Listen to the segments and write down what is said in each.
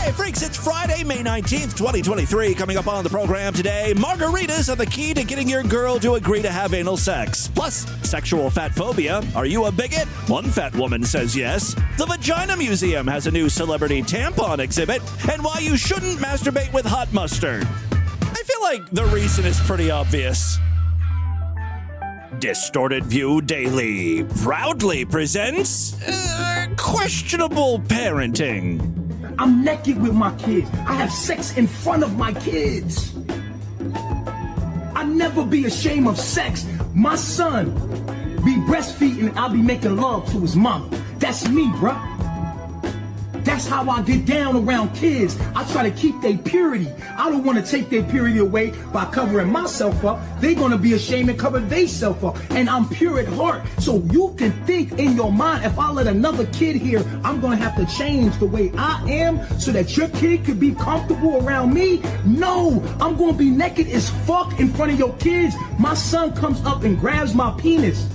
Hey, freaks, it's Friday, May 19th, 2023. Coming up on the program today, margaritas are the key to getting your girl to agree to have anal sex. Plus, sexual fatphobia. Are you a bigot? One fat woman says yes. The Vagina Museum has a new celebrity tampon exhibit. And why you shouldn't masturbate with hot mustard. I feel like the reason is pretty obvious. Distorted View Daily proudly presents questionable parenting. I'm naked with my kids. I have sex in front of my kids. I never be ashamed of sex. My son be breastfeeding, I'll be making love to his mom. That's me, bruh. That's how I get down around kids. I try to keep their purity. I don't want to take their purity away by covering myself up. They're going to be ashamed and cover themselves up. And I'm pure at heart. So you can think in your mind, if I let another kid here, I'm going to have to change the way I am so that your kid could be comfortable around me. No, I'm going to be naked as fuck in front of your kids. My son comes up and grabs my penis.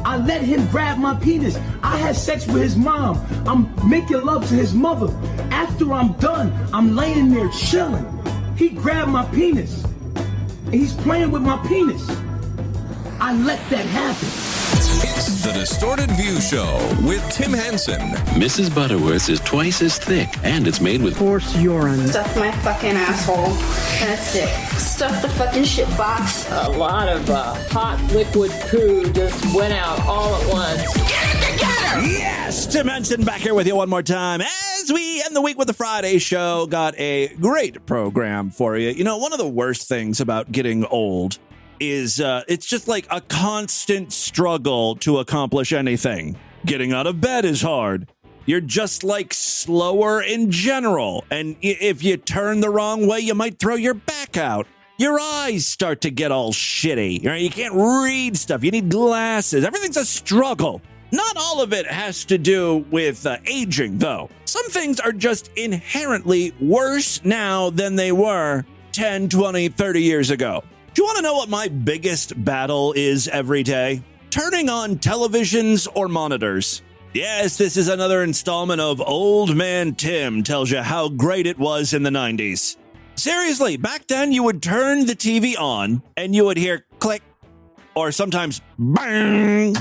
I let him grab my penis. I had sex with his mom. I'm making love to his mother. After I'm done, I'm laying there chilling. He grabbed my penis. And he's playing with my penis. I let that happen. It's the Distorted View Show with Tim Henson. Mrs. Butterworth is twice as thick, and it's made with horse urine. Stuff my fucking asshole. That's it. Stuff the fucking shit box. A lot of hot liquid poo just went out all at once. Get it together! Yes, Tim Henson back here with you one more time. As we end the week with the Friday show, got a great program for you. You know, one of the worst things about getting old is it's just like a constant struggle to accomplish anything. Getting out of bed is hard. You're just like slower in general. And if you turn the wrong way, you might throw your back out. Your eyes start to get all shitty. Right? You can't read stuff. You need glasses. Everything's a struggle. Not all of it has to do with aging, though. Some things are just inherently worse now than they were 10, 20, 30 years ago. Do you want to know what my biggest battle is every day? Turning on televisions or monitors. Yes, this is another installment of Old Man Tim tells you how great it was in the 90s. Seriously, back then you would turn the TV on and you would hear click or sometimes bang.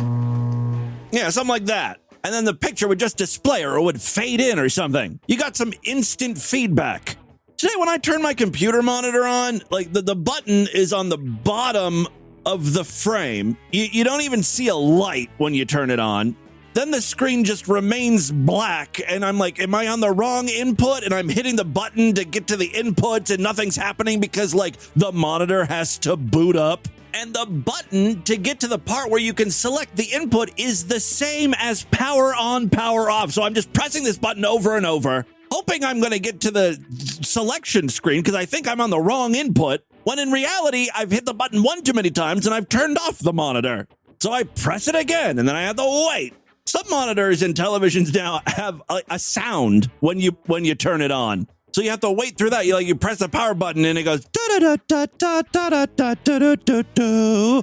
Yeah, something like that. And then the picture would just display or it would fade in or something. You got some instant feedback. Today, when I turn my computer monitor on, like the button is on the bottom of the frame. You don't even see a light when you turn it on. Then the screen just remains black, and I'm like, am I on the wrong input? And I'm hitting the button to get to the inputs, and nothing's happening because, like, the monitor has to boot up. And the button to get to the part where you can select the input is the same as power on, power off. So I'm just pressing this button over and over, hoping I'm going to get to the selection screen because I think I'm on the wrong input, when in reality, I've hit the button one too many times and I've turned off the monitor. So I press it again, and then I have to wait. Some monitors and televisions now have a sound when you turn it on. So you have to wait through that. You press the power button and it goes da-da-da-da-da-da-da-da-da-da.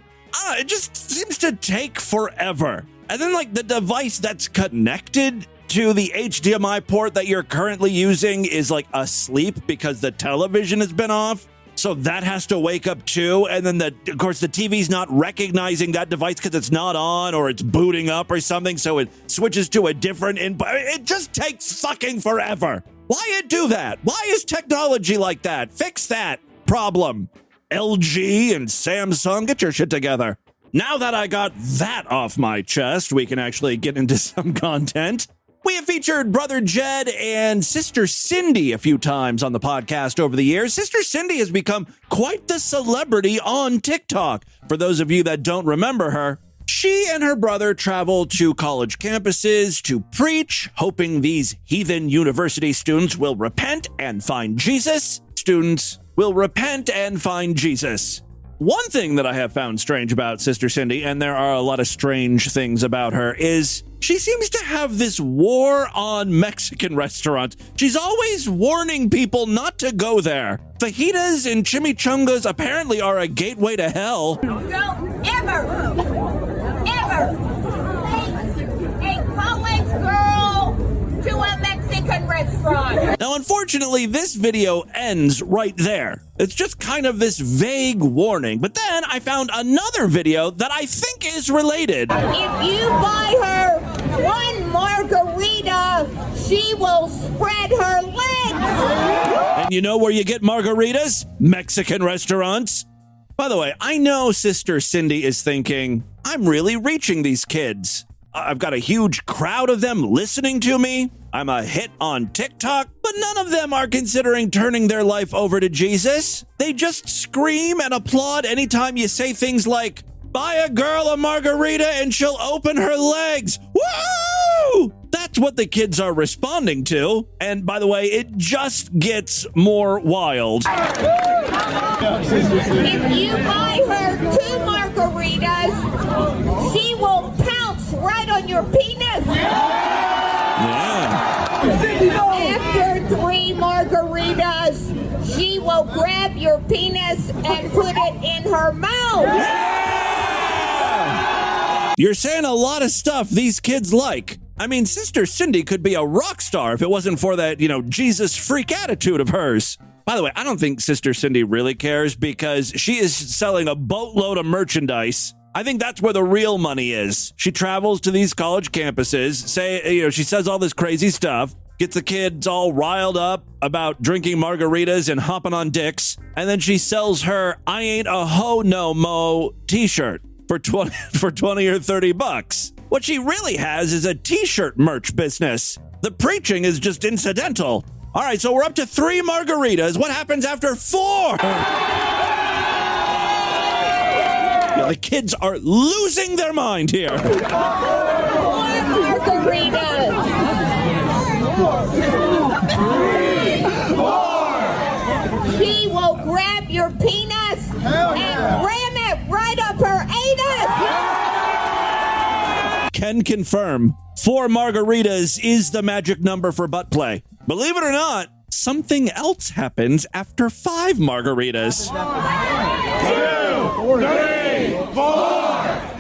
It just seems to take forever. And then the device that's connected to the HDMI port that you're currently using is asleep because the television has been off. So that has to wake up too. And then of course the TV's not recognizing that device because it's not on or it's booting up or something. So it switches to a different input. It just takes fucking forever. Why it do that? Why is technology like that? Fix that problem. LG and Samsung, get your shit together. Now that I got that off my chest, we can actually get into some content. We have featured Brother Jed and Sister Cindy a few times on the podcast over the years. Sister Cindy has become quite the celebrity on TikTok. For those of you that don't remember her, she and her brother travel to college campuses to preach, hoping these heathen university students will repent and find Jesus. Students will repent and find Jesus. One thing that I have found strange about Sister Cindy, and there are a lot of strange things about her, is she seems to have this war on Mexican restaurants. She's always warning people not to go there. Fajitas and chimichangas apparently are a gateway to hell. Don't ever take a Polish girl to a Mexican Mexican restaurant. Now, unfortunately, this video ends right there. It's just kind of this vague warning. But then I found another video that I think is related. If you buy her one margarita, she will spread her legs. And you know where you get margaritas? Mexican restaurants. By the way, I know Sister Cindy is thinking, I'm really reaching these kids. I've got a huge crowd of them listening to me. I'm a hit on TikTok, but none of them are considering turning their life over to Jesus. They just scream and applaud anytime you say things like, buy a girl a margarita and she'll open her legs. Woo! That's what the kids are responding to. And by the way, it just gets more wild. If you buy her 2 margaritas, she will pounce right on your penis. Yeah. After 3 margaritas, she will grab your penis and put it in her mouth. You're saying a lot of stuff these kids like. I mean, Sister Cindy could be a rock star if it wasn't for that, Jesus freak attitude of hers. By the way, I don't think Sister Cindy really cares because she is selling a boatload of merchandise. I think that's where the real money is. She travels to these college campuses, she says all this crazy stuff, gets the kids all riled up about drinking margaritas and hopping on dicks, and then she sells her I ain't a ho no mo t-shirt for 20 or 30 bucks. What she really has is a t-shirt merch business. The preaching is just incidental. All right, so we're up to 3 margaritas. What happens after 4? Yeah, the kids are losing their mind here. 4 margaritas. 4. She will grab your penis and ram it right up her anus. Can confirm 4 margaritas is the magic number for butt play. Believe it or not, something else happens after 5 margaritas. 2, 3, 4,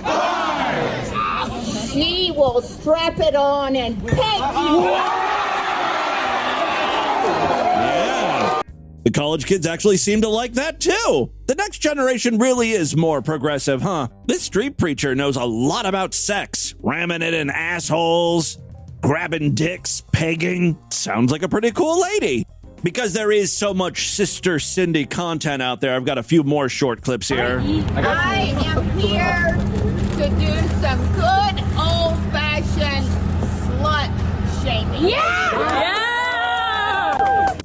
5. She will strap it on and peg you. Yeah. The college kids actually seem to like that too. The next generation really is more progressive, huh? This street preacher knows a lot about sex, ramming it in assholes, grabbing dicks, pegging. Sounds like a pretty cool lady. Because there is so much Sister Cindy content out there, I've got a few more short clips here. I am here to do some good old-fashioned slut shaming. Yeah!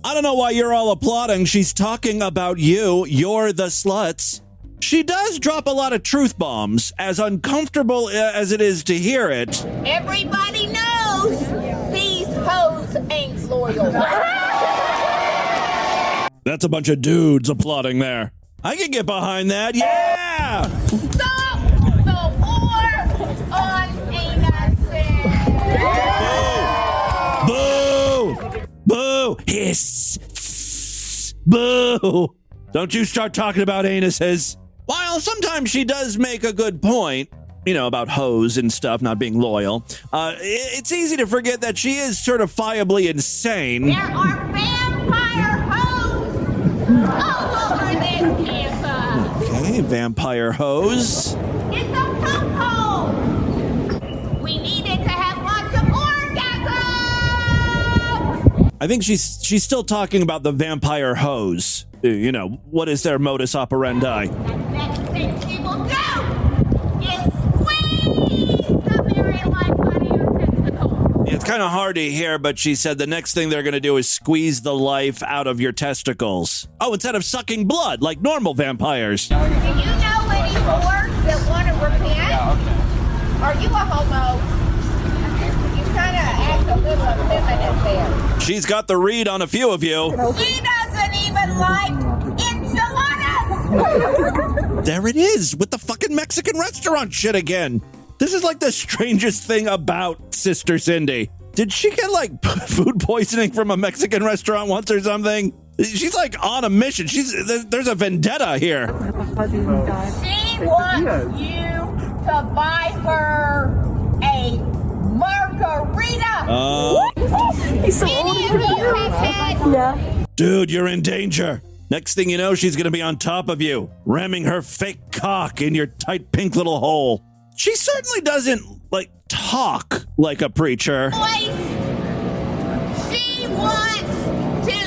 I don't know why you're all applauding. She's talking about you. You're the sluts. She does drop a lot of truth bombs, as uncomfortable as it is to hear it. Everybody knows these hoes ain't loyal. That's a bunch of dudes applauding there. I can get behind that. Yeah! Stop the war on innocence. Boo! Boo! Hiss! Boo! Don't you start talking about anuses. While sometimes she does make a good point, about hoes and stuff not being loyal, it's easy to forget that she is certifiably insane. There are vampire hoes all over this campus. Okay, vampire hoes. It's a poop hole. We needed to have lots of orgasms. I think she's still talking about the vampire hoes. What is their modus operandi? The next thing she will do is squeeze the very life out of your testicle. It's kind of hard to hear, but she said the next thing they're going to do is squeeze the life out of your testicles. Oh, instead of sucking blood like normal vampires. Do you know any whores that want to repent? Are you a homo? You kind of act a little effeminate there. She's got the read on a few of you. She doesn't even like enchiladas. There it is with the fucking Mexican restaurant shit again. This is like the strangest thing about Sister Cindy. Did she get food poisoning from a Mexican restaurant once or something? She's on a mission. There's a vendetta here. She wants you to buy her a Margarita! He's so Any of you have had Yeah. Dude, you're in danger. Next thing you know, she's going to be on top of you, ramming her fake cock in your tight pink little hole. She certainly doesn't, talk like a preacher. voice? She wants to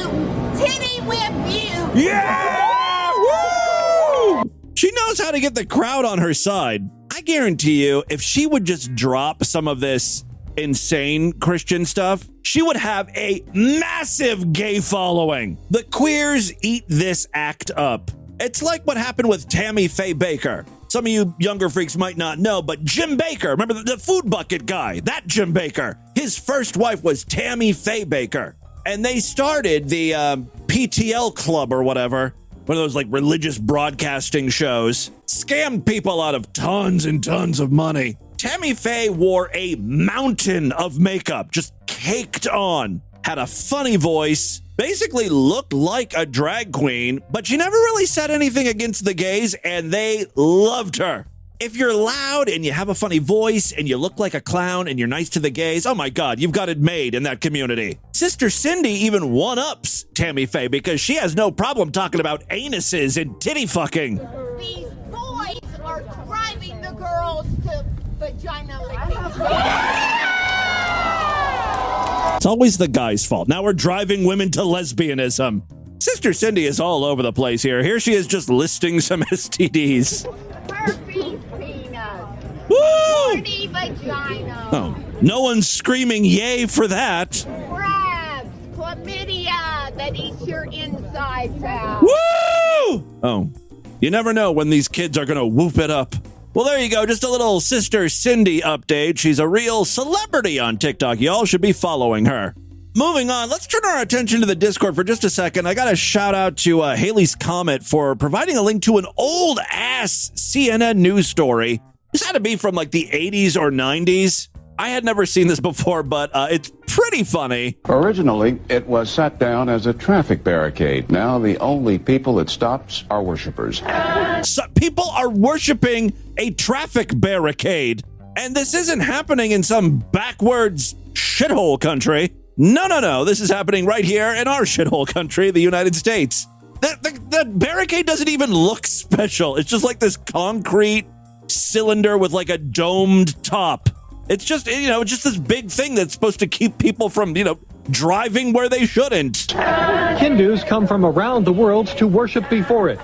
titty whip you. Yeah! Woo! She knows how to get the crowd on her side. I guarantee you, if she would just drop some of this insane Christian stuff, she would have a massive gay following. The queers eat this act up. It's like what happened with Tammy Faye Baker. Some of you younger freaks might not know, but Jim Baker, remember the food bucket guy, that Jim Baker, his first wife was Tammy Faye Baker. And they started the PTL Club or whatever, one of those religious broadcasting shows, scammed people out of tons and tons of money. Tammy Faye wore a mountain of makeup, just caked on, had a funny voice, basically looked like a drag queen, but she never really said anything against the gays, and they loved her. If you're loud and you have a funny voice and you look like a clown and you're nice to the gays, oh my God, you've got it made in that community. Sister Cindy even one-ups Tammy Faye because she has no problem talking about anuses and titty fucking. These boys are driving the girls to vagina licking. It's always the guy's fault. Now we're driving women to lesbianism. Sister Cindy is all over the place here. Here she is just listing some STDs. Herpes penis. Woo! Horny vagina. Oh, no one's screaming yay for that. Crabs. Chlamydia that eats your insides out. Woo! Oh, you never know when these kids are going to whoop it up. Well, there you go. Just a little Sister Cindy update. She's a real celebrity on TikTok. Y'all should be following her. Moving on, let's turn our attention to the Discord for just a second. I got to shout out to Haley's Comet for providing a link to an old-ass CNN news story. This had to be from the 80s or 90s. I had never seen this before, but it's pretty funny. Originally, it was set down as a traffic barricade. Now the only people it stops are worshipers. So people are worshiping a traffic barricade. And this isn't happening in some backwards shithole country. No. This is happening right here in our shithole country, the United States. The barricade doesn't even look special. It's just like this concrete cylinder with a domed top. It's just, it's just this big thing that's supposed to keep people from, driving where they shouldn't. Hindus come from around the world to worship before it.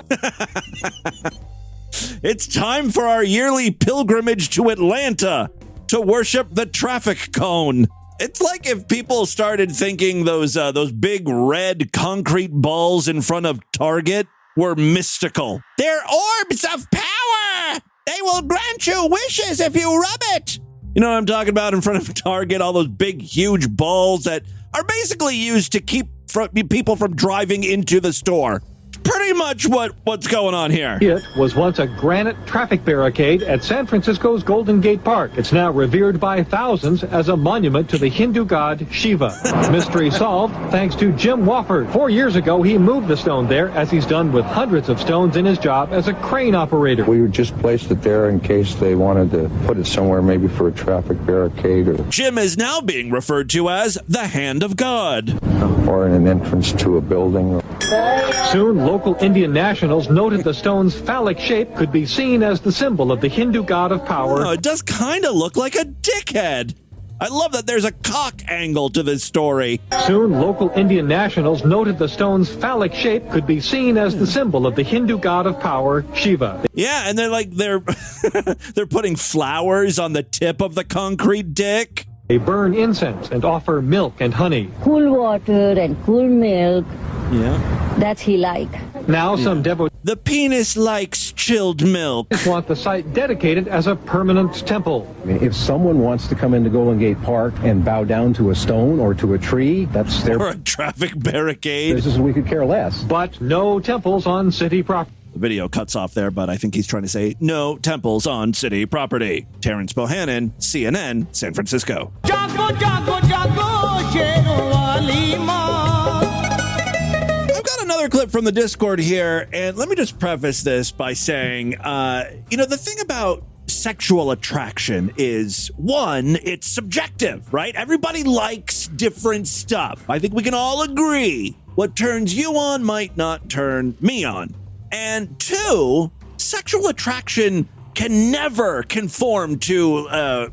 It's time for our yearly pilgrimage to Atlanta to worship the traffic cone. It's like if people started thinking those big red concrete balls in front of Target were mystical. They're orbs of power. They will grant you wishes if you rub it. You know what I'm talking about in front of Target? All those big, huge balls that are basically used to keep people from driving into the store. Pretty much what's going on here. It was once a granite traffic barricade at San Francisco's Golden Gate Park. It's now revered by thousands as a monument to the Hindu god Shiva. Mystery solved thanks to Jim Wofford. 4 years ago, he moved the stone there, as he's done with hundreds of stones in his job as a crane operator. We just placed it there in case they wanted to put it somewhere, maybe for a traffic barricade. Jim is now being referred to as the Hand of God. Or in an entrance to a building. Soon, local Indian nationals noted the stone's phallic shape could be seen as the symbol of the Hindu god of power. Oh, it does kind of look like a dickhead. I love that there's a cock angle to this story. Soon, local Indian nationals noted the stone's phallic shape could be seen as the symbol of the Hindu god of power, Shiva. Yeah, and they're they're putting flowers on the tip of the concrete dick. They burn incense and offer milk and honey. Cool water and cool milk. Yeah. That's he like. Now some devotees... The penis likes chilled milk. ...want the site dedicated as a permanent temple. If someone wants to come into Golden Gate Park and bow down to a stone or to a tree, that's their... Or a traffic barricade. This is we could care less. But no temples on city property. The video cuts off there, but I think he's trying to say no temples on city property. Terrence Bohannon, CNN, San Francisco. I've got another clip from the Discord here, and let me just preface this by saying, the thing about sexual attraction is, one, it's subjective, right? Everybody likes different stuff. I think we can all agree what turns you on might not turn me on. And two, sexual attraction can never conform to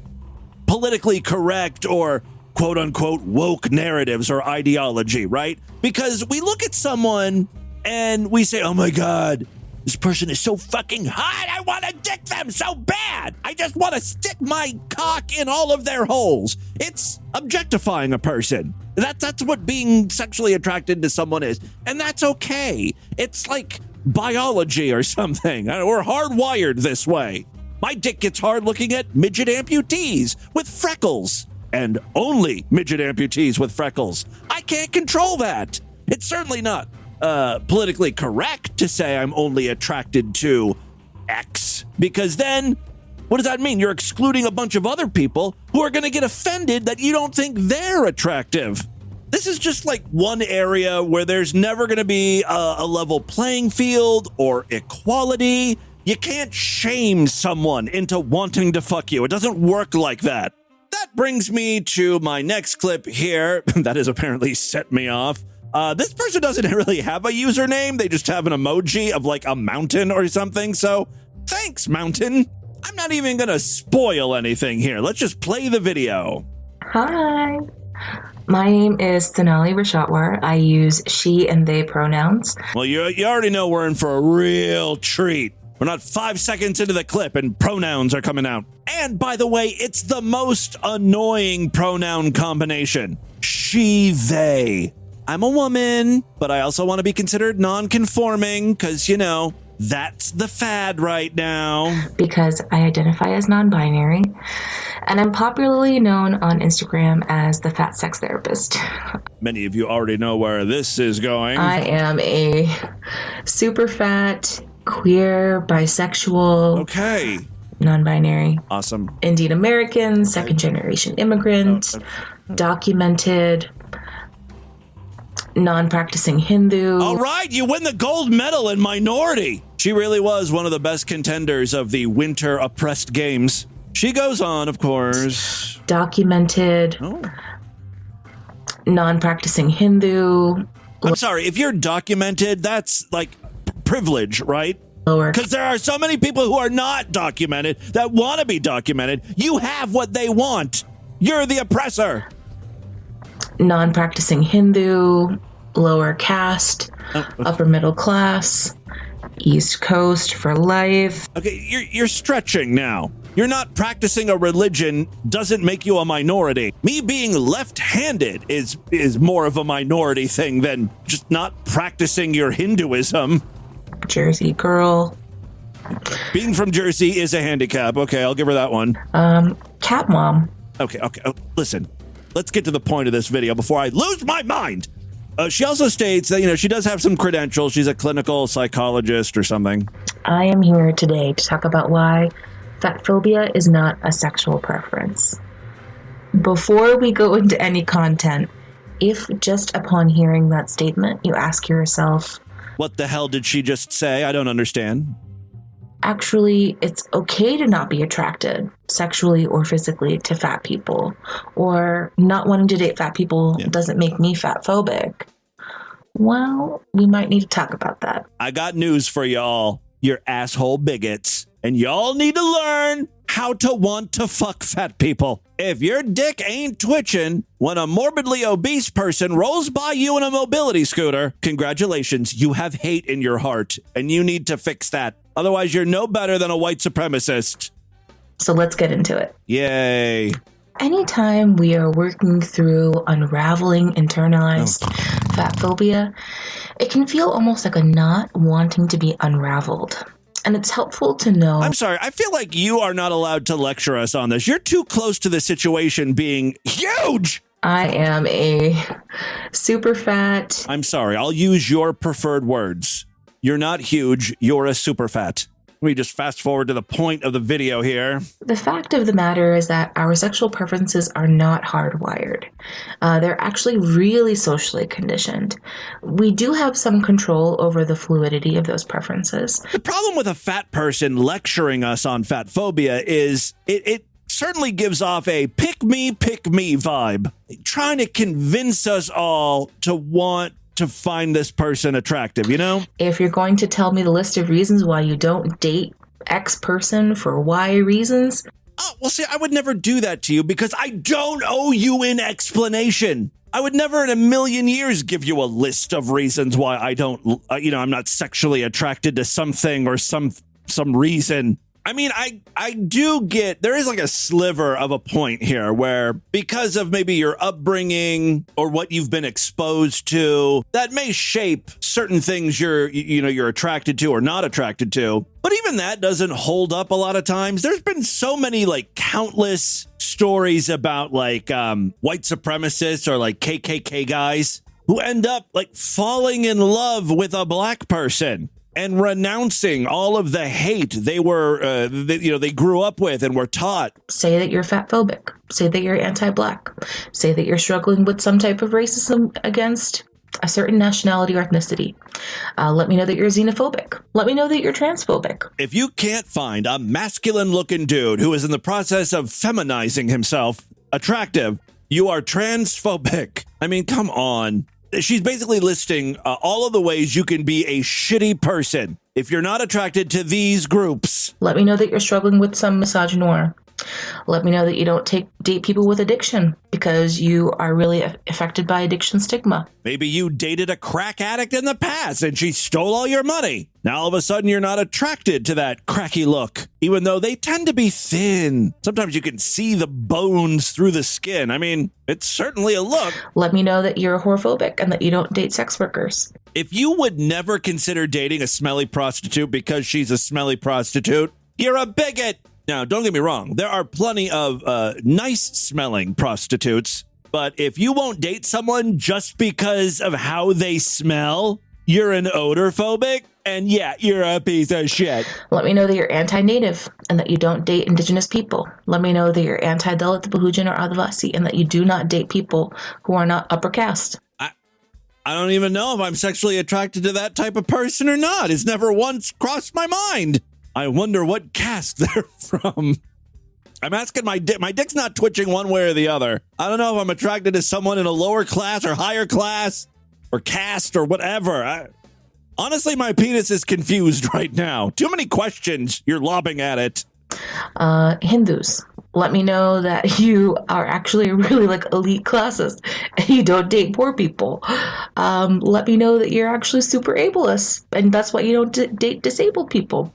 politically correct or quote unquote woke narratives or ideology, right? Because we look at someone and we say, oh my God, this person is so fucking hot. I want to dick them so bad. I just want to stick my cock in all of their holes. It's objectifying a person. That's what being sexually attracted to someone is. And that's okay. It's like biology or something. We're hardwired this way. My dick gets hard looking at midget amputees with freckles. And only midget amputees with freckles. I can't control that. It's certainly not politically correct to say I'm only attracted to X, because then what does that mean? You're excluding a bunch of other people who are going to get offended that you don't think they're attractive. This is just like one area where there's never going to be a level playing field or equality. You can't shame someone into wanting to fuck you. It doesn't work like that. That brings me to my next clip here. That has apparently set me off. This person doesn't really have a username. They just have an emoji of like a mountain or something. So thanks, mountain. I'm not even going to spoil anything here. Let's just play the video. Hi. My name is Sonali Rashatwar. I use she and they pronouns. Well, you already know we're in for a real treat. We're not 5 seconds into the clip and pronouns are coming out. And by the way, it's the most annoying pronoun combination. She, they. I'm a woman, but I also want to be considered non-conforming because, you know, that's the fad right now. Because I identify as non-binary, and I'm popularly known on Instagram as the fat sex therapist. Many of you already know where this is going. I am a super fat, queer, bisexual. Okay. Non-binary. Awesome. Indian American, second generation immigrant, documented, non-practicing Hindu. All right, you win the gold medal in minority. She really was one of the best contenders of the Winter Oppressed Games. She goes on, of course. Documented, non-practicing Hindu. I'm sorry, if you're documented, that's like privilege, right? Because there are so many people who are not documented that want to be documented. You have what they want. You're the oppressor. Non-practicing Hindu, lower caste, upper middle class, East Coast for life. Okay, you're stretching now. You're not practicing a religion doesn't make you a minority. Me being left-handed is more of a minority thing than just not practicing your Hinduism. Jersey girl. Being from Jersey is a handicap. Okay, I'll give her that one. Cat mom. Okay. Oh, listen. Let's get to the point of this video before I lose my mind. She also states that, you know, she does have some credentials. She's a clinical psychologist or something. I am here today to talk about why fatphobia is not a sexual preference. Before we go into any content, if just upon hearing that statement, you ask yourself, what the hell did she just say? I don't understand. Actually, it's okay to not be attracted sexually or physically to fat people, or not wanting to date fat people doesn't make me fatphobic. Well, we might need to talk about that. I got news for y'all. You're asshole bigots. And y'all need to learn how to want to fuck fat people. If your dick ain't twitching when a morbidly obese person rolls by you in a mobility scooter, congratulations, you have hate in your heart, and you need to fix that. Otherwise, you're no better than a white supremacist. So let's get into it. Yay. Anytime we are working through unraveling internalized fatphobia, it can feel almost like a knot wanting to be unraveled. And it's helpful to know... I'm sorry, I feel like you are not allowed to lecture us on this. You're too close to the situation being huge! I am a super fat... I'm sorry, I'll use your preferred words. You're not huge, you're a super fat. We just fast forward to the point of the video here. The fact of the matter is that our sexual preferences are not hardwired. They're actually really socially conditioned. We do have some control over the fluidity of those preferences. The problem with a fat person lecturing us on fat phobia is it certainly gives off a pick me vibe, trying to convince us all to want to find this person attractive, you know? If you're going to tell me the list of reasons why you don't date X person for Y reasons. Oh, well, see, I would never do that to you because I don't owe you an explanation. I would never in a million years give you a list of reasons why I don't, I'm not sexually attracted to something or some reason. I mean, I do get, there is like a sliver of a point here where because of maybe your upbringing or what you've been exposed to, that may shape certain things you're attracted to or not attracted to. But even that doesn't hold up a lot of times. There's been so many like countless stories about like white supremacists or like KKK guys who end up like falling in love with a black person and renouncing all of the hate they were, they grew up with and were taught. Say that you're fatphobic. Say that you're anti-black. Say that you're struggling with some type of racism against a certain nationality or ethnicity. Let me know that you're xenophobic. Let me know that you're transphobic. If you can't find a masculine-looking dude who is in the process of feminizing himself attractive, you are transphobic. I mean, come on. She's basically listing all of the ways you can be a shitty person if you're not attracted to these groups. Let me know that you're struggling with some misogynoir. Let me know that you don't date people with addiction because you are really affected by addiction stigma. Maybe you dated a crack addict in the past and she stole all your money. Now all of a sudden you're not attracted to that cracky look, even though they tend to be thin. Sometimes you can see the bones through the skin. I mean, it's certainly a look. Let me know that you're whorephobic and that you don't date sex workers. If you would never consider dating a smelly prostitute because she's a smelly prostitute, you're a bigot. Now, don't get me wrong. There are plenty of nice-smelling prostitutes, but if you won't date someone just because of how they smell, you're an odor-phobic, and yeah, you're a piece of shit. Let me know that you're anti-native and that you don't date indigenous people. Let me know that you're anti-Dalit, Bahujan, or Adivasi, and that you do not date people who are not upper caste. I don't even know if I'm sexually attracted to that type of person or not. It's never once crossed my mind. I wonder what caste they're from. I'm asking my dick. My dick's not twitching one way or the other. I don't know if I'm attracted to someone in a lower class or higher class or caste or whatever. Honestly, my penis is confused right now. Too many questions you're lobbing at it. Hindus. Let me know that you are actually really like elite classes and you don't date poor people. Let me know that you're actually super ableist and that's why you don't date disabled people.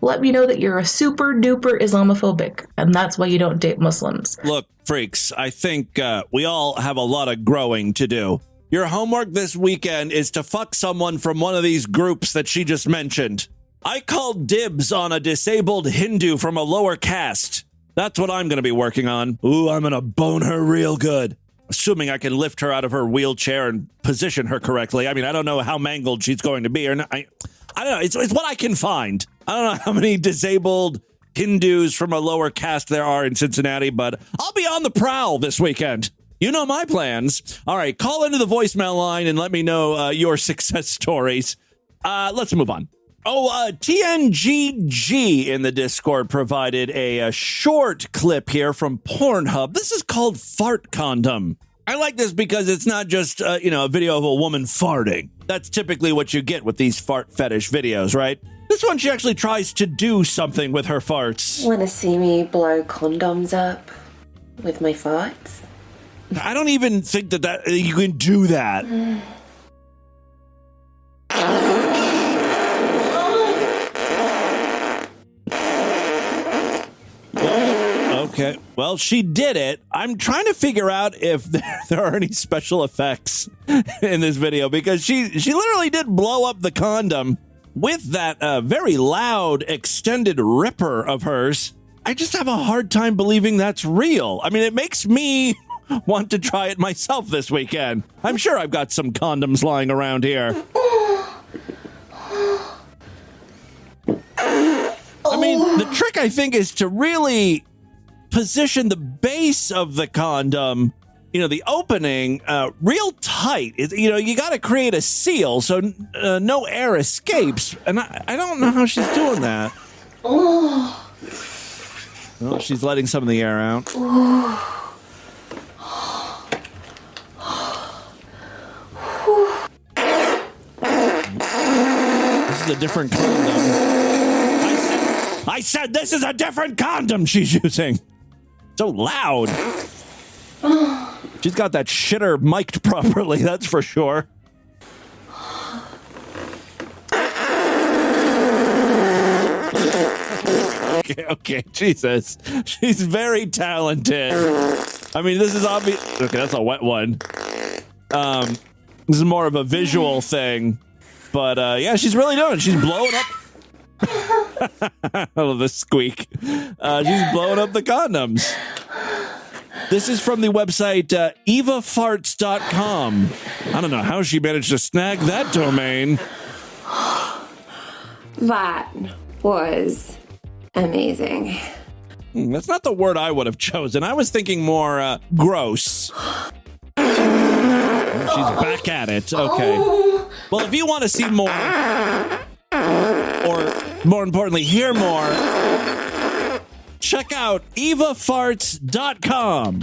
Let me know that you're a super duper Islamophobic and that's why you don't date Muslims. Look, freaks, I think we all have a lot of growing to do. Your homework this weekend is to fuck someone from one of these groups that she just mentioned. I called dibs on a disabled Hindu from a lower caste. That's what I'm going to be working on. Ooh, I'm going to bone her real good. Assuming I can lift her out of her wheelchair and position her correctly. I mean, I don't know how mangled she's going to be. Or not. I don't know. It's what I can find. I don't know how many disabled Hindus from a lower caste there are in Cincinnati, but I'll be on the prowl this weekend. You know my plans. All right, call into the voicemail line and let me know your success stories. Let's move on. TNGG in the Discord provided a short clip here from Pornhub. This is called Fart Condom. I like this because it's not just, a video of a woman farting. That's typically what you get with these fart fetish videos, right? This one, she actually tries to do something with her farts. Want to see me blow condoms up with my farts? I don't even think that you can do that. Okay, well, she did it. I'm trying to figure out if there are any special effects in this video because she literally did blow up the condom with that very loud extended ripper of hers. I just have a hard time believing that's real. I mean, it makes me want to try it myself this weekend. I'm sure I've got some condoms lying around here. mean, the trick, I think, is to really position the base of the condom, the opening, real tight. You got to create a seal so no air escapes. And I don't know how she's doing that. Oh, she's letting some of the air out. This is a different condom. I said this is a different condom she's using. So loud. She's got that shitter mic'd properly, that's for sure. Okay, Jesus. She's very talented. I mean, this is obvious. Okay, that's a wet one. This is more of a visual thing. But, yeah, she's really doing it. She's blowing up. I love the squeak. She's blowing up the condoms. This is from the website evafarts.com. I don't know how she managed to snag that domain. That was amazing. That's not the word I would have chosen. I was thinking more gross. She's back at it. Okay. Well, if you want to see more, or more importantly, hear more, check out evafarts.com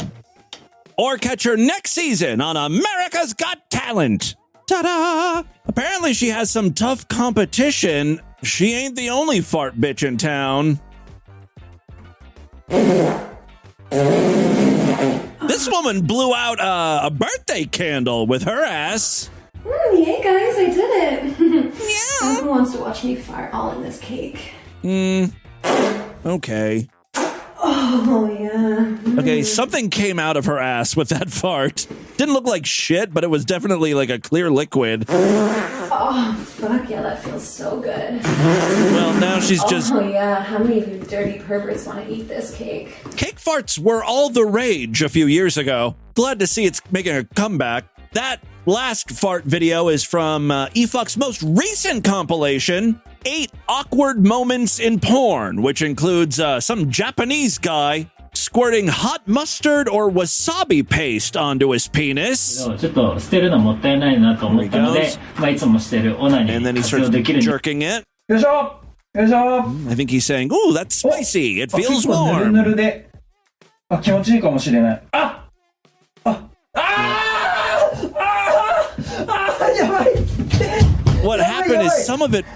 or catch her next season on America's Got Talent. Ta-da! Apparently she has some tough competition. She ain't the only fart bitch in town. This woman blew out a birthday candle with her ass. Hey guys, I did it. Yeah. Who wants to watch me fart all in this cake? Okay. Oh, yeah. Okay, something came out of her ass with that fart. Didn't look like shit, but it was definitely like a clear liquid. Oh, fuck yeah, that feels so good. Well, now she's just... Oh, yeah, how many of you dirty perverts want to eat this cake? Cake farts were all the rage a few years ago. Glad to see it's making a comeback. That last fart video is from eFuck's most recent compilation, 8 Awkward Moments in Porn, which includes some Japanese guy squirting hot mustard or wasabi paste onto his penis. And then he starts jerking it. I think he's saying, ooh, that's spicy. It feels warm. What happened is some of it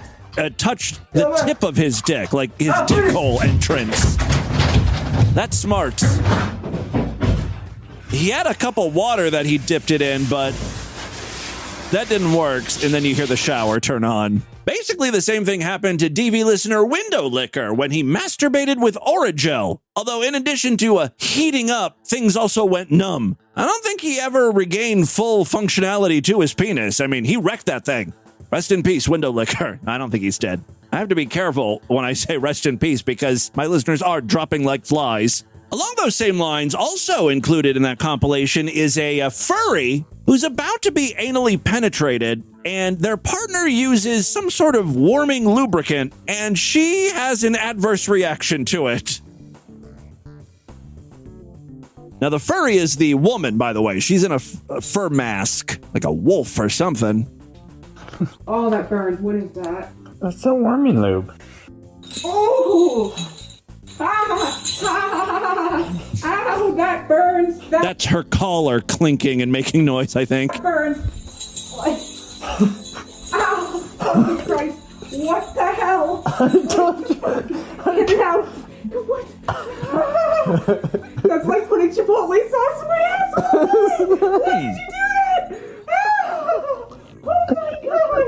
touched the tip of his dick, like his dick hole entrance. That's smart. He had a cup of water that he dipped it in, but that didn't work. And then you hear the shower turn on. Basically, the same thing happened to DV listener Window Licker when he masturbated with Oragel. Although, in addition to heating up, things also went numb. I don't think he ever regained full functionality to his penis. I mean, he wrecked that thing. Rest in peace, Window Licker. I don't think he's dead. I have to be careful when I say rest in peace because my listeners are dropping like flies. Along those same lines, also included in that compilation is a furry who's about to be anally penetrated, and their partner uses some sort of warming lubricant, and she has an adverse reaction to it. Now, the furry is the woman, by the way. She's in a fur mask, like a wolf or something. Oh, that burns. What is that? That's a warming lube. Oh! Ow, that burns. That's her collar clinking and making noise, I think. That burns. Ow! Oh, Christ. What the hell? Get it out. What? That's like putting Chipotle sauce in my asshole. Why did you do that? Oh my God.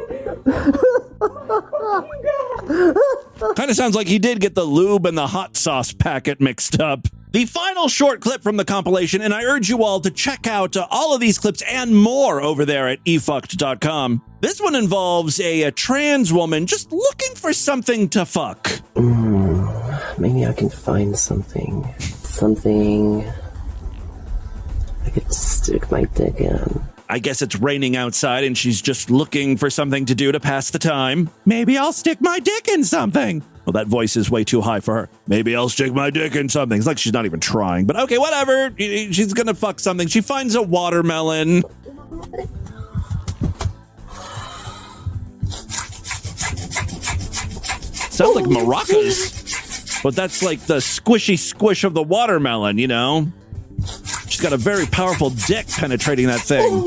Oh my God. Kind of sounds like he did get the lube and the hot sauce packet mixed up. The final short clip from the compilation, and I urge you all to check out all of these clips and more over there at efucked.com. This one involves a trans woman just looking for something to fuck. Maybe I can find something I could stick my dick in. I guess it's raining outside and she's just looking for something to do to pass the time. Maybe I'll stick my dick in something. Well, that voice is way too high for her. Maybe I'll stick my dick in something. It's like she's not even trying. But okay, whatever. She's going to fuck something. She finds a watermelon. Sounds like maracas. But that's like the squishy squish of the watermelon, you know? She's got a very powerful dick penetrating that thing.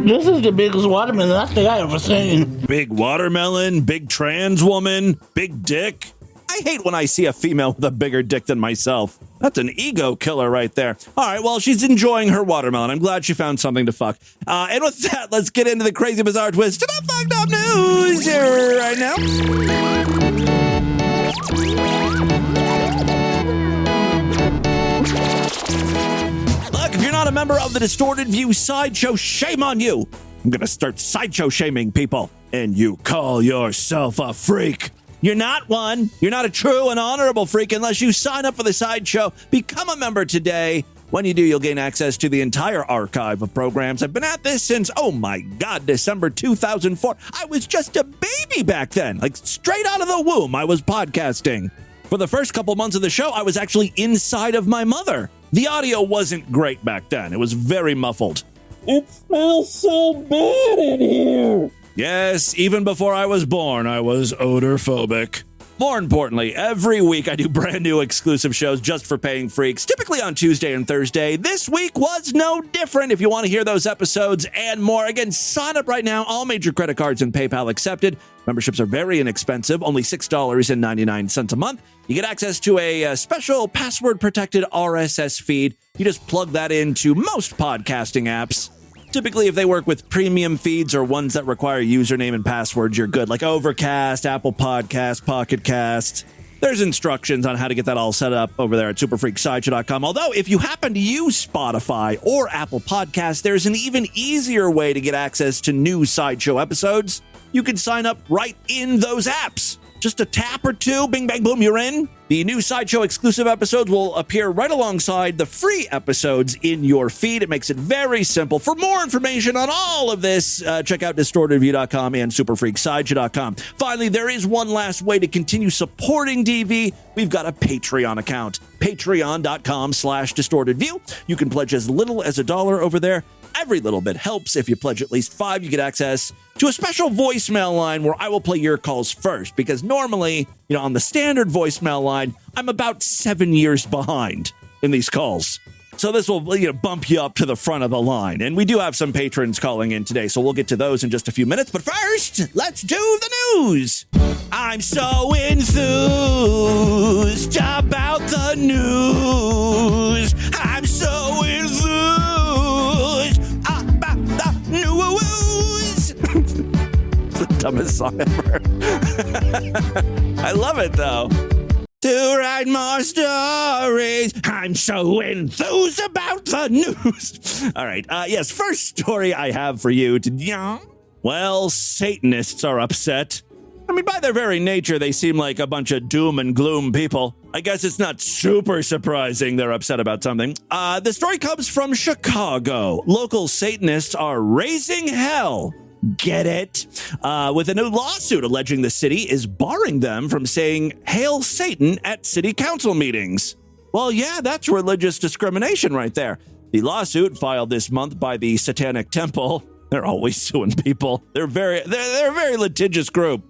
This is the biggest watermelon I think I ever seen. Big watermelon, big trans woman, big dick. I hate when I see a female with a bigger dick than myself. That's an ego killer right there. All right, well, she's enjoying her watermelon. I'm glad she found something to fuck. And with that, let's get into the crazy, bizarre twist to the fucked up news right now. Look, if you're not a member of the Distorted View Sideshow, shame on you. I'm going to start sideshow shaming people. And you call yourself a freak. You're not one. You're not a true and honorable freak unless you sign up for the Sideshow. Become a member today. When you do, you'll gain access to the entire archive of programs. I've been at this since, oh my God, December 2004. I was just a baby back then. Like straight out of the womb, I was podcasting. For the first couple months of the show, I was actually inside of my mother. The audio wasn't great back then. It was very muffled. It smells so bad in here. Yes, even before I was born, I was odor-phobic. More importantly, every week I do brand new exclusive shows just for paying freaks, typically on Tuesday and Thursday. This week was no different. If you want to hear those episodes and more, again, sign up right now. All major credit cards and PayPal accepted. Memberships are very inexpensive, only $6.99 a month. You get access to a special password-protected RSS feed. You just plug that into most podcasting apps. Typically, if they work with premium feeds or ones that require username and passwords, you're good. Like Overcast, Apple Podcasts, Pocket Cast. There's instructions on how to get that all set up over there at superfreaksideshow.com. Although, if you happen to use Spotify or Apple Podcasts, there's an even easier way to get access to new Sideshow episodes. You can sign up right in those apps. Just a tap or two, bing, bang, boom, you're in. The new Sideshow exclusive episodes will appear right alongside the free episodes in your feed. It makes it very simple. For more information on all of this, check out distortedview.com and superfreaksideshow.com. Finally, there is one last way to continue supporting DV. We've got a Patreon account, patreon.com/distortedview. You can pledge as little as $1 over there. Every little bit helps. If you pledge at least $5, you get access to a special voicemail line where I will play your calls first, because normally, on the standard voicemail line, I'm about 7 years behind in these calls. So this will bump you up to the front of the line. And we do have some patrons calling in today, so we'll get to those in just a few minutes. But first, let's do the news. I'm so enthused about the news. I'm so enthused about the news. It's the dumbest song ever. I love it, though. To write more stories. I'm so enthused about the news. All right. Yes, first story I have for you today. Well, Satanists are upset. I mean, by their very nature, they seem like a bunch of doom and gloom people. I guess it's not super surprising they're upset about something. The story comes from Chicago. Local Satanists are raising hell. Get it? With a new lawsuit alleging the city is barring them from saying "Hail Satan" at city council meetings. Well, yeah, that's religious discrimination right there. The lawsuit filed this month by the Satanic Temple. They're always suing people. They're a very litigious group.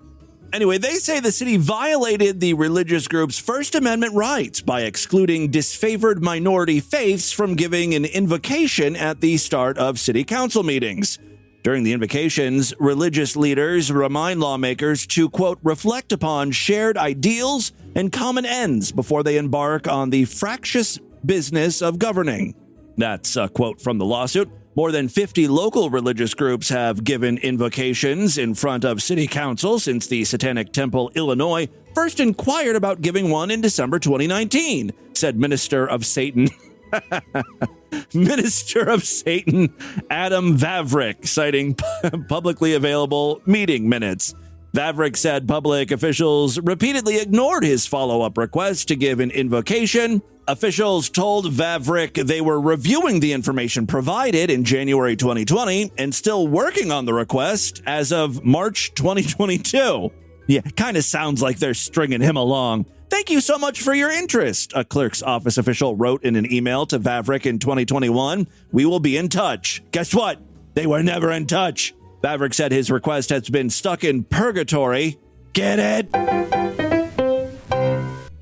Anyway, they say the city violated the religious group's First Amendment rights by excluding disfavored minority faiths from giving an invocation at the start of city council meetings. During the invocations, religious leaders remind lawmakers to, quote, reflect upon shared ideals and common ends before they embark on the fractious business of governing. That's a quote from the lawsuit. More than 50 local religious groups have given invocations in front of city council since the Satanic Temple, Illinois, first inquired about giving one in December 2019, said Minister of Satan. Minister of Satan Adam Vavrick, citing publicly available meeting minutes. Vavrick said public officials repeatedly ignored his follow-up request to give an invocation. Officials told Vavrick they were reviewing the information provided in January 2020 and still working on the request as of March 2022. Yeah, kind of sounds like they're stringing him along. Thank you so much for your interest, a clerk's office official wrote in an email to Vavrick in 2021. We will be in touch. Guess what? They were never in touch. Vavrick said his request has been stuck in purgatory. Get it?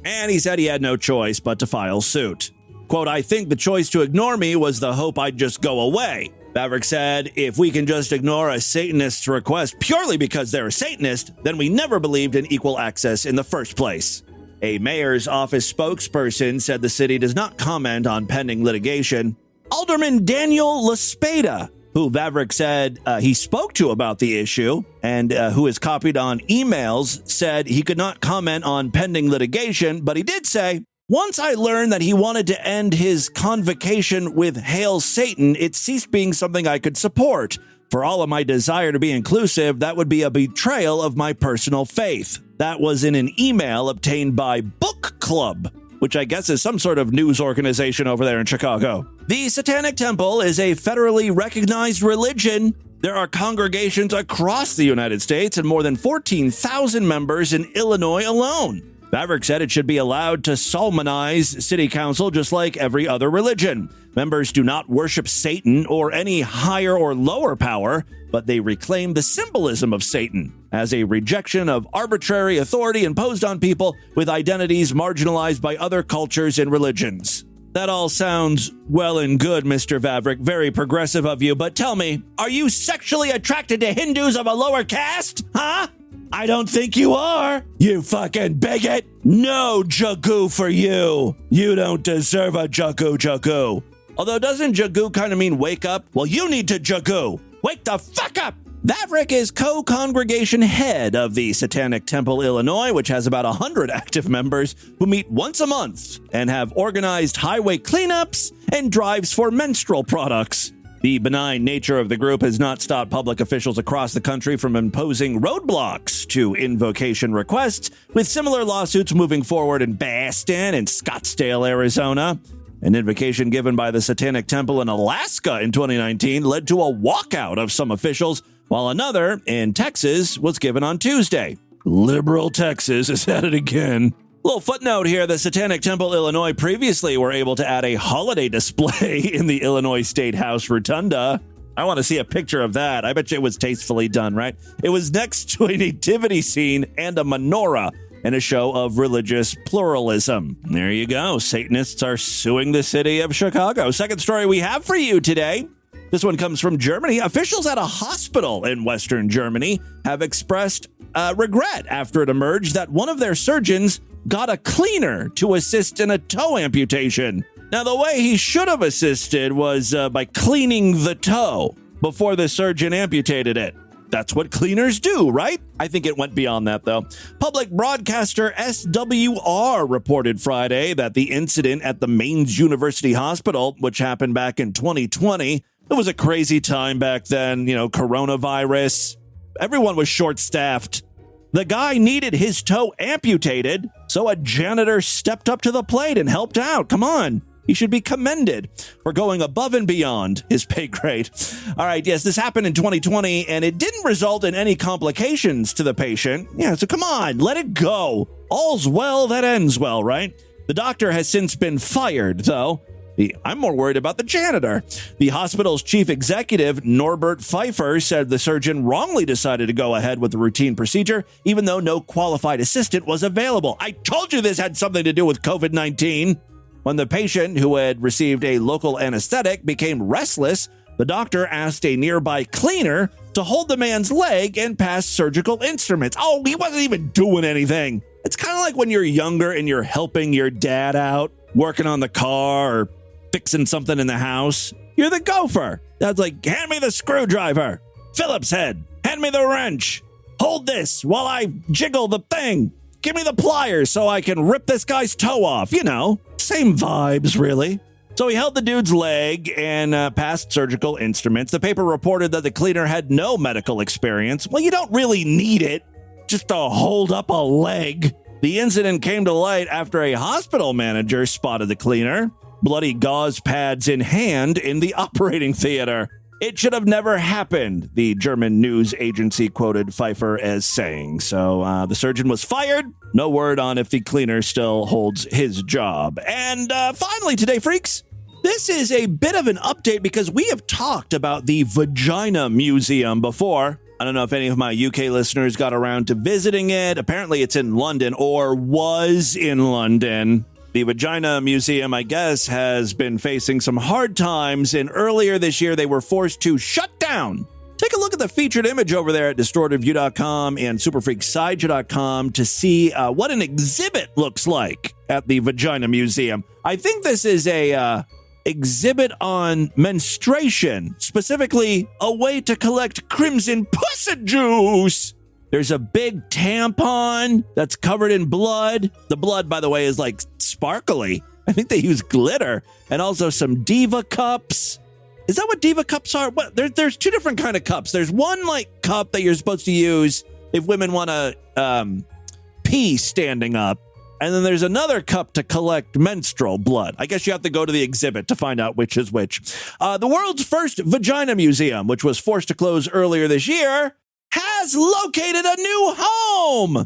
And he said he had no choice but to file suit. Quote, I think the choice to ignore me was the hope I'd just go away. Vavrick said, if we can just ignore a Satanist's request purely because they're a Satanist, then we never believed in equal access in the first place. A mayor's office spokesperson said the city does not comment on pending litigation. Alderman Daniel LaSpada, who Vavrick said he spoke to about the issue and who is copied on emails, said he could not comment on pending litigation, but he did say, once I learned that he wanted to end his convocation with Hail Satan, it ceased being something I could support. For all of my desire to be inclusive, that would be a betrayal of my personal faith. That was in an email obtained by Book Club, which I guess is some sort of news organization over there in Chicago. The Satanic Temple is a federally recognized religion. There are congregations across the United States and more than 14,000 members in Illinois alone. Vavrick said it should be allowed to solemnize city council just like every other religion. Members do not worship Satan or any higher or lower power, but they reclaim the symbolism of Satan as a rejection of arbitrary authority imposed on people with identities marginalized by other cultures and religions. That all sounds well and good, Mr. Vavrick. Very progressive of you, but tell me, are you sexually attracted to Hindus of a lower caste? Huh? I don't think you are, you fucking bigot. No jagoo for you. You don't deserve a jagoo. Although doesn't jagoo kind of mean wake up? Well, you need to jagoo. Wake the fuck up. Vavrick is co-congregation head of the Satanic Temple, Illinois, which has about 100 active members who meet once a month and have organized highway cleanups and drives for menstrual products. The benign nature of the group has not stopped public officials across the country from imposing roadblocks to invocation requests, with similar lawsuits moving forward in Boston and Scottsdale, Arizona. An invocation given by the Satanic Temple in Alaska in 2019 led to a walkout of some officials, while another in Texas was given on Tuesday. Liberal Texas is at it again. Little footnote here, the Satanic Temple, Illinois previously were able to add a holiday display in the Illinois State House Rotunda. I want to see a picture of that. I bet you it was tastefully done, right? It was next to a nativity scene and a menorah and a show of religious pluralism. There you go. Satanists are suing the city of Chicago. Second story we have for you today. This one comes from Germany. Officials at a hospital in Western Germany have expressed regret after it emerged that one of their surgeons got a cleaner to assist in a toe amputation. Now, the way he should have assisted was by cleaning the toe before the surgeon amputated it. That's what cleaners do, right? I think it went beyond that, though. Public broadcaster SWR reported Friday that the incident at the Mainz University Hospital, which happened back in 2020, it was a crazy time back then, coronavirus. Everyone was short-staffed. The guy needed his toe amputated, so a janitor stepped up to the plate and helped out. Come on. He should be commended for going above and beyond his pay grade. All right, yes, this happened in 2020, and it didn't result in any complications to the patient. Yeah, so come on, let it go. All's well that ends well, right? The doctor has since been fired, though. I'm more worried about the janitor. The hospital's chief executive, Norbert Pfeiffer, said the surgeon wrongly decided to go ahead with the routine procedure, even though no qualified assistant was available. I told you this had something to do with COVID-19. When the patient, who had received a local anesthetic, became restless, the doctor asked a nearby cleaner to hold the man's leg and pass surgical instruments. Oh, he wasn't even doing anything. It's kind of like when you're younger and you're helping your dad out, working on the car or fixing something in the house. You're the gopher. Dad's like, hand me the screwdriver. Phillips head. Hand me the wrench. Hold this while I jiggle the thing. Give me the pliers so I can rip this guy's toe off. Same vibes, really. So he held the dude's leg and passed surgical instruments. The paper reported that the cleaner had no medical experience. Well, you don't really need it just to hold up a leg. The incident came to light after a hospital manager spotted the cleaner, bloody gauze pads in hand, in the operating theater. It should have never happened, the German news agency quoted Pfeiffer as saying. So the surgeon was fired. No word on if the cleaner still holds his job. And finally today, freaks, this is a bit of an update because we have talked about the Vagina Museum before. I don't know if any of my UK listeners got around to visiting it. Apparently it's in London, or was in London. The Vagina Museum, I guess, has been facing some hard times, and earlier this year they were forced to shut down. Take a look at the featured image over there at DistortedView.com and SuperFreakSideshow.com to see what an exhibit looks like at the Vagina Museum. I think this is a exhibit on menstruation, specifically a way to collect crimson pussy juice. There's a big tampon that's covered in blood. The blood, by the way, is like sparkly. I think they use glitter, and also some diva cups. Is that what diva cups are? What? There's two different kind of cups. There's one like cup that you're supposed to use if women want to pee standing up. And then there's another cup to collect menstrual blood. I guess you have to go to the exhibit to find out which is which. The world's first Vagina Museum, which was forced to close earlier this year, has located a new home.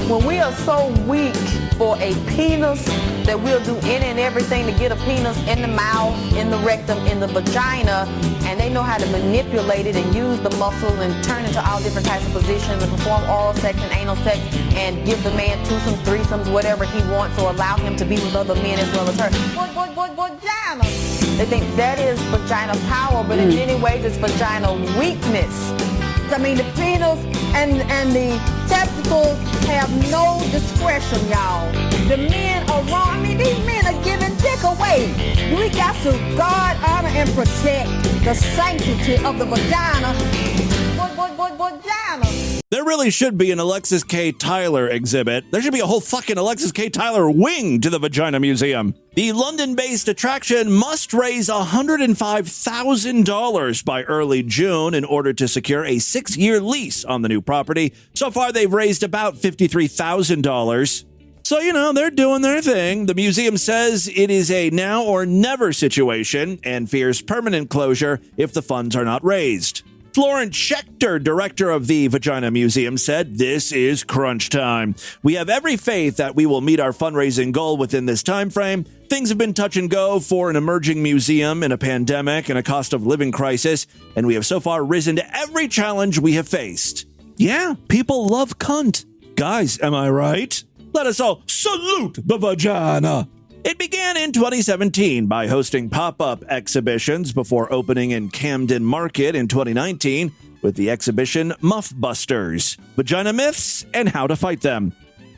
When we are so weak for a penis that we'll do any and everything to get a penis in the mouth, in the rectum, in the vagina, and they know how to manipulate it and use the muscles and turn into all different types of positions and perform oral sex and anal sex and give the man twosomes, threesomes, whatever he wants, or allow him to be with other men as well as her. Vagina. They think that is vagina power, but in many ways it's vagina weakness. I mean, the penis and the testicles have no discretion, y'all. The men are wrong. I mean, these men are giving dick away. We got to guard, honor, and protect the sanctity of the vagina. Vagina. There really should be an Alexis K. Tyler exhibit. There should be a whole fucking Alexis K. Tyler wing to the Vagina Museum. The London-based attraction must raise $105,000 by early June in order to secure a 6-year lease on the new property. So far, they've raised about $53,000. So, you know, they're doing their thing. The museum says it is a now or never situation and fears permanent closure if the funds are not raised. Florence Schechter, director of the Vagina Museum, said, "This is crunch time. We have every faith that we will meet our fundraising goal within this time frame. Things have been touch and go for an emerging museum in a pandemic and a cost of living crisis, and we have so far risen to every challenge we have faced." Yeah, people love cunt. Guys, am I right? Let us all salute the vagina. It began in 2017 by hosting pop-up exhibitions before opening in Camden Market in 2019 with the exhibition Muff Busters, Vagina Myths and How to Fight Them.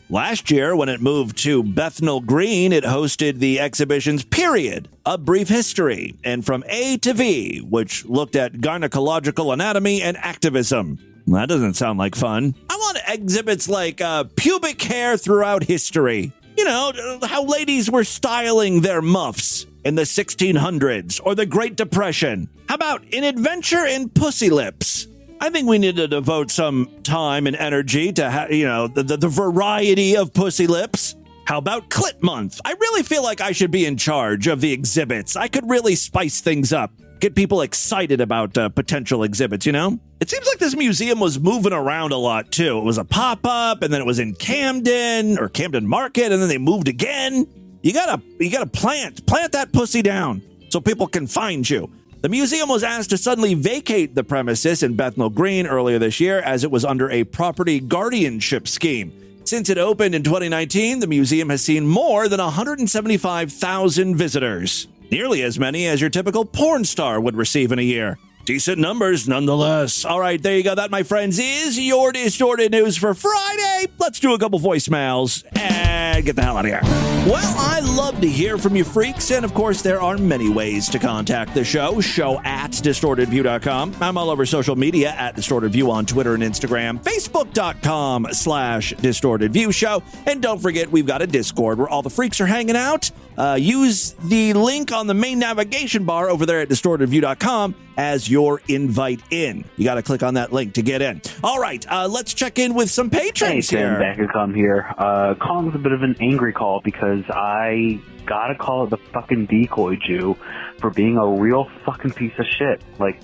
Last year, when it moved to Bethnal Green, it hosted the exhibitions Period, A Brief History, and From A to V, which looked at gynecological anatomy and activism. Well, that doesn't sound like fun. I want exhibits like pubic hair throughout history. You know, how ladies were styling their muffs in the 1600s or the Great Depression. How about An Adventure in Pussy Lips? I think we need to devote some time and energy to, the variety of pussy lips. How about Clit Month? I really feel like I should be in charge of the exhibits. I could really spice things up, get people excited about potential exhibits, you know? It seems like this museum was moving around a lot, too. It was a pop-up, and then it was in Camden Market, and then they moved again. You gotta plant that pussy down so people can find you. The museum was asked to suddenly vacate the premises in Bethnal Green earlier this year as it was under a property guardianship scheme. Since it opened in 2019, the museum has seen more than 175,000 visitors. Nearly as many as your typical porn star would receive in a year. Decent numbers, nonetheless. All right, there you go. That, my friends, is your Distorted News for Friday. Let's do a couple voicemails and get the hell out of here. Well, I love to hear from you freaks, and of course, there are many ways to contact the show at DistortedView.com. I'm all over social media at DistortedView on Twitter and Instagram, Facebook.com/DistortedViewShow. And don't forget, we've got a Discord where all the freaks are hanging out. Use the link on the main navigation bar over there at DistortedView.com as your invite in. You got to click on that link to get in. All right, let's check in with some patrons here. Hey, Tim, Becca here. Calling with a bit of an angry call because I gotta call it the fucking decoy Jew for being a real fucking piece of shit. Like,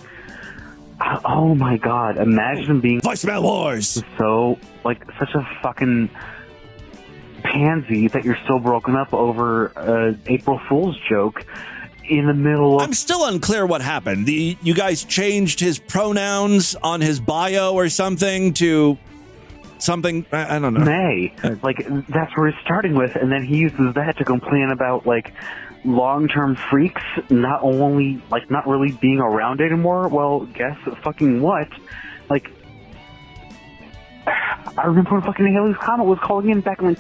oh my god, imagine being voicemail wars. So, like, such a fucking pansy that you're still broken up over an April Fool's joke in the middle of... I'm still unclear what happened. You guys changed his pronouns on his bio or something to something, I don't know. May. Like, that's where he's starting with, and then he uses that to complain about, like, long-term freaks not only, like, not really being around anymore. Well, guess fucking what? Like, I remember when fucking Haley's Comet was calling in back in, like,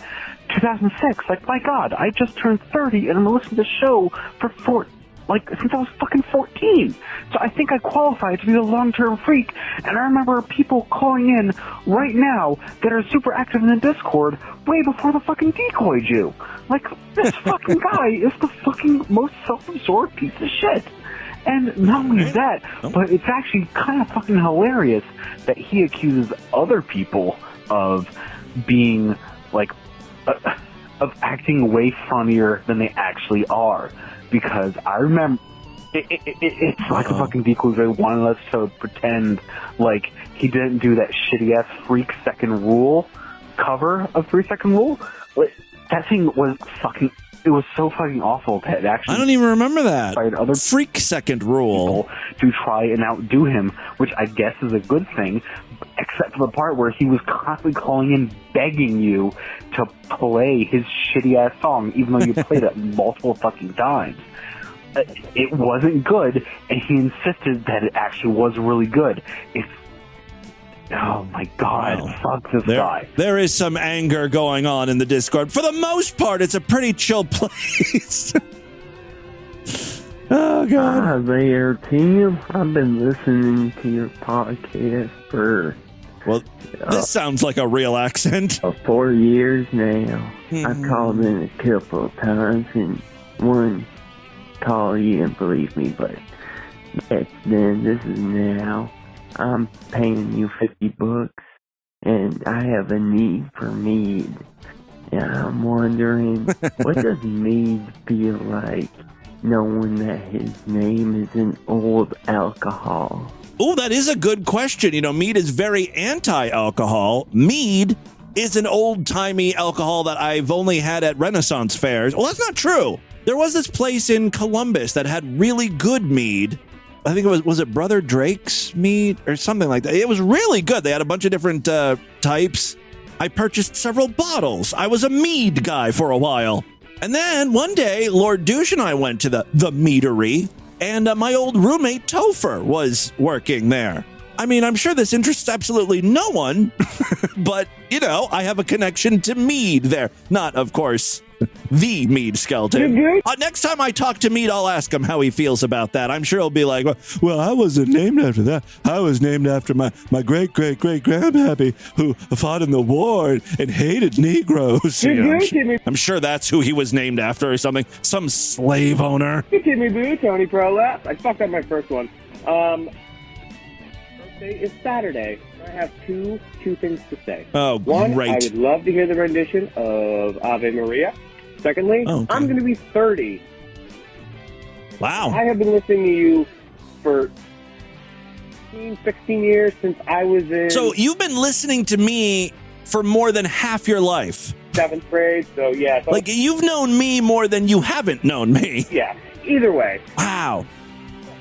2006. Like, my god, I just turned 30, and I'm listening to the show since I was fucking 14. So I think I qualified to be a long-term freak, and I remember people calling in right now that are super active in the Discord way before the fucking decoy Jew. Like, this fucking guy is the fucking most self-absorbed piece of shit. And not only that, but it's actually kind of fucking hilarious that he accuses other people of being, like, of acting way funnier than they actually are. Because I remember, it's like a fucking decoy. They wanted us to pretend like he didn't do that shitty-ass Freak Second Rule cover of 3 Second Rule. Like, that thing was fucking... It was so fucking awful that it actually... I don't even remember that. Other Freak Second Rule. To try and outdo him, which I guess is a good thing, except for the part where he was constantly calling in begging you to play his shitty-ass song, even though you played it multiple fucking times. It wasn't good, and he insisted that it actually was really good. Oh my god, fuck this guy. There is some anger going on in the Discord. For the most part, it's a pretty chill place. Oh god. Hi there, Tim. I've been listening to your podcast for... Well, this sounds like a real accent. 4 years now. I've called in a couple of times, and one call you didn't believe me, but that's then. This is now. I'm paying you $50, and I have a need for mead. And I'm wondering, what does mead feel like, knowing that his name is an old alcohol? Oh, that is a good question. You know, mead is very anti-alcohol. Mead is an old-timey alcohol that I've only had at Renaissance fairs. Well, that's not true. There was this place in Columbus that had really good mead. I think it was it Brother Drake's mead or something like that. It was really good. They had a bunch of different types. I purchased several bottles. I was a mead guy for a while. And then one day, Lord Douche and I went to the meadery, and my old roommate Topher was working there. I mean, I'm sure this interests absolutely no one, but, you know, I have a connection to mead there. Not, of course, the Mead Skeleton. Next time I talk to Mead, I'll ask him how he feels about that. I'm sure he'll be like, well, I wasn't named after that. I was named after my great-great-great-grandpappy who fought in the war and hated Negroes. You know, I'm sure that's who he was named after or something. Some slave owner. Hey, Timmy Boo, Tony Prolap. I fucked up my first one. Birthday is Saturday. I have two things to say. Oh, One, great. I would love to hear the rendition of Ave Maria. Secondly, I'm going to be 30. Wow. I have been listening to you for 16 years since I was in... So you've been listening to me for more than half your life. 7th grade, so yeah. So like, you've known me more than you haven't known me. Yeah, either way. Wow.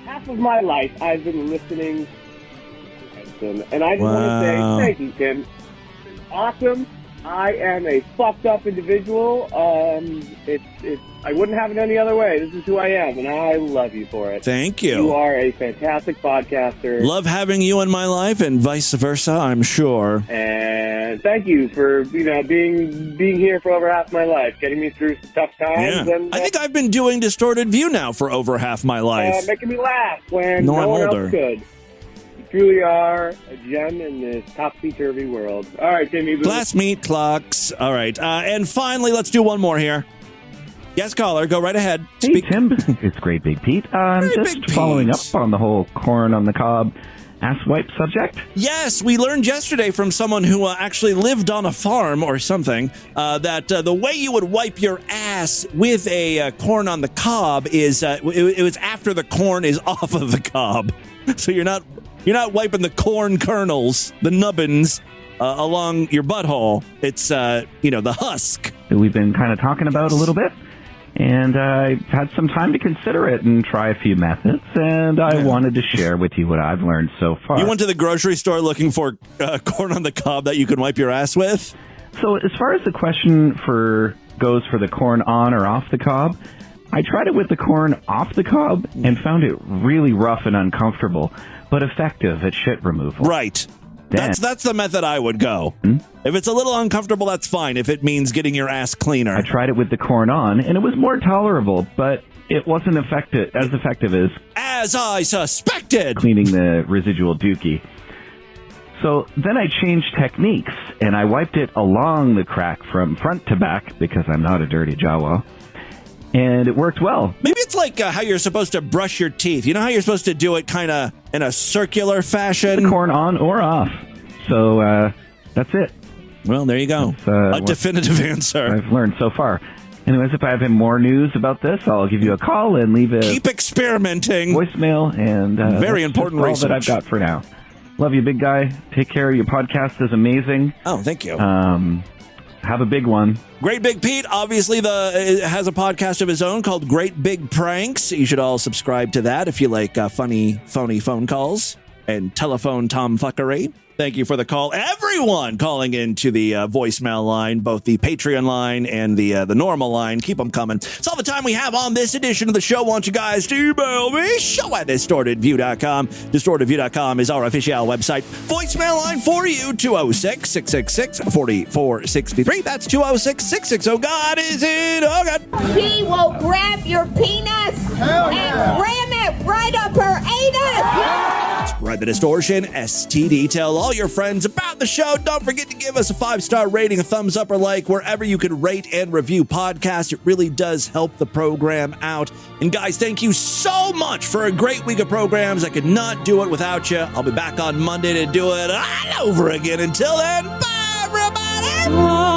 Half of my life, I've been listening to Henson, and I just want to say thank you, Tim. It's been awesome. I am a fucked up individual. I wouldn't have it any other way. This is who I am, and I love you for it. Thank you. You are a fantastic podcaster. Love having you in my life, and vice versa, I'm sure. And thank you for being here for over half my life, getting me through some tough times. Yeah. And I think I've been doing Distorted View now for over half my life. Making me laugh when No, no I'm one older. else could. You truly are a gem in this topsy-turvy world. All right, Timmy. Glass meat clocks. All right. And finally, let's do one more here. Yes, caller, go right ahead. Hey, Tim. It's Great Big Pete. Just following up on the whole corn on the cob ass wipe subject. Yes, we learned yesterday from someone who actually lived on a farm or something that the way you would wipe your ass with a corn on the cob is it was after the corn is off of the cob. So you're not wiping the corn kernels, the nubbins, along your butthole. It's the husk That we've been kind of talking about a little bit. And I've had some time to consider it and try a few methods, and I wanted to share with you what I've learned so far. You went to the grocery store looking for corn on the cob that you can wipe your ass with? So as far as the question goes for the corn on or off the cob, I tried it with the corn off the cob and found it really rough and uncomfortable, but effective at shit removal. Right. That's the method I would go. If it's a little uncomfortable, that's fine. If it means getting your ass cleaner. I tried it with the corn on, and it was more tolerable, but it wasn't as effective as I suspected, cleaning the residual dookie. So then I changed techniques, and I wiped it along the crack from front to back because I'm not a dirty Jawa. And it worked well. Maybe it's like how you're supposed to brush your teeth. You know how you're supposed to do it kind of in a circular fashion? The corn on or off. So that's it. Well, there you go. A definitive answer. I've learned so far. Anyways, if I have more news about this, I'll give you a call and leave a... Keep experimenting. Voicemail and... very important research. All that I've got for now. Love you, big guy. Take care. Your podcast is amazing. Oh, thank you. Have a big one. Great Big Pete obviously has a podcast of his own called Great Big Pranks. You should all subscribe to that if you like funny, phony phone calls and telephone tomfuckery. Thank you for the call. Everyone calling into the voicemail line, both the Patreon line and the normal line. Keep them coming. It's all the time we have on this edition of the show. Want you guys to email me, show@distortedview.com. Distortedview.com is our official website. Voicemail line for you, 206-666-4463. That's 206-660. God is it? Oh, God. He will grab your penis and ram it right up her anus. Spread the distortion, STD. Tell all your friends about the show. Don't forget to give us a 5-star rating, a thumbs up or like, wherever you can rate and review podcasts. It really does help the program out. And guys, thank you so much for a great week of programs. I could not do it without you. I'll be back on Monday to do it all over again. Until then, bye, everybody. Bye.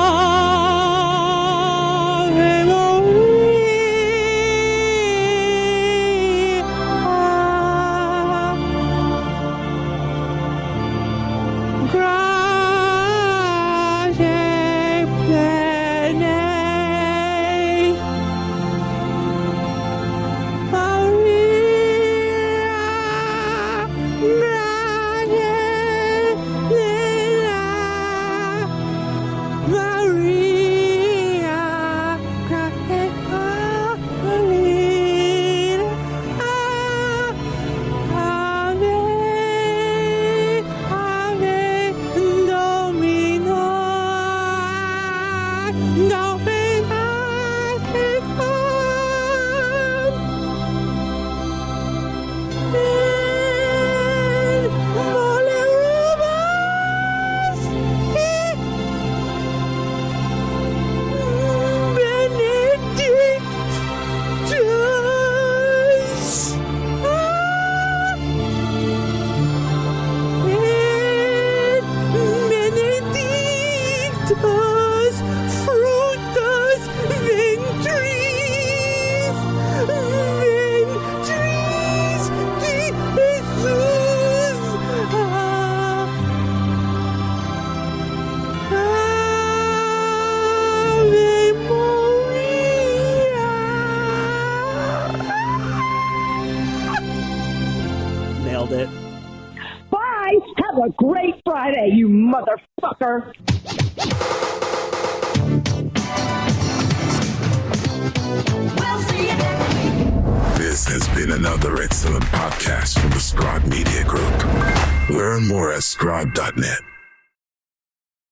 Have a great Friday, you motherfucker. This has been another excellent podcast from the Scribe Media Group. Learn more at scribe.net.